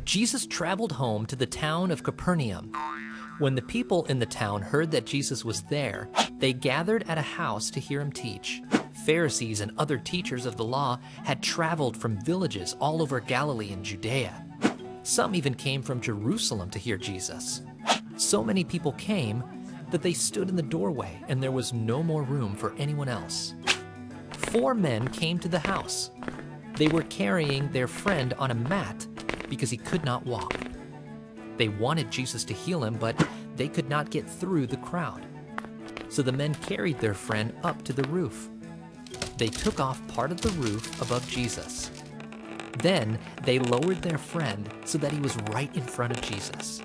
Jesus traveled home to the town of Capernaum. When the people in the town heard that Jesus was there, they gathered at a house to hear him teach. Pharisees and other teachers of the law had traveled from villages all over Galilee and Judea. Some even came from Jerusalem to hear Jesus. So many people came that they stood in the doorway and there was no more room for anyone else. 4 men came to the house. They were carrying their friend on a mat because he could not walk. They wanted Jesus to heal him, but they could not get through the crowd. So the men carried their friend up to the roof. They took off part of the roof above Jesus. Then they lowered their friend so that he was right in front of Jesus.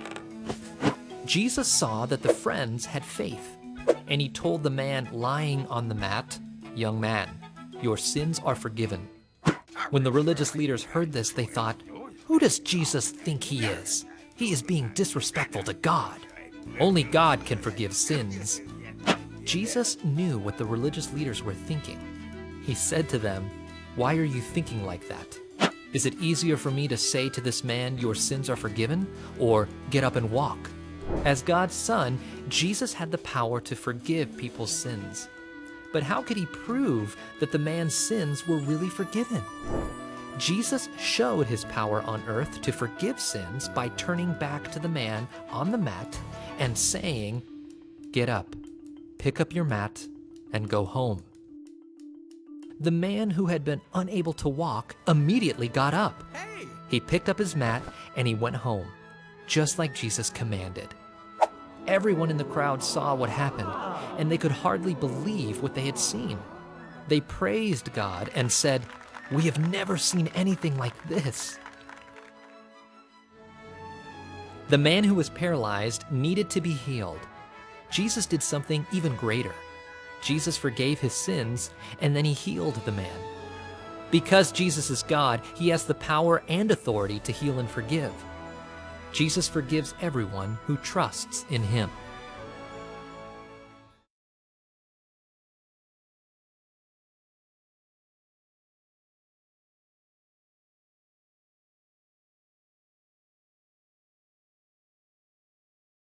Jesus saw that the friends had faith, and he told the man lying on the mat, "Young man, your sins are forgiven." When the religious leaders heard this, they thought, "Who does Jesus think he is? He is being disrespectful to God. Only God can forgive sins." Jesus knew what the religious leaders were thinking. He said to them, "Why are you thinking like that? Is it easier for me to say to this man, 'Your sins are forgiven,' or 'Get up and walk'?" As God's Son, Jesus had the power to forgive people's sins. But how could he prove that the man's sins were really forgiven? Jesus showed his power on earth to forgive sins by turning back to the man on the mat and saying, "Get up, pick up your mat, and go home." The man who had been unable to walk immediately got up. He picked up his mat and he went home, just like Jesus commanded. Everyone in the crowd saw what happened, and they could hardly believe what they had seen. They praised God and said, "We have never seen anything like this." The man who was paralyzed needed to be healed. Jesus did something even greater. Jesus forgave his sins, and then he healed the man. Because Jesus is God, he has the power and authority to heal and forgive. Jesus forgives everyone who trusts in him.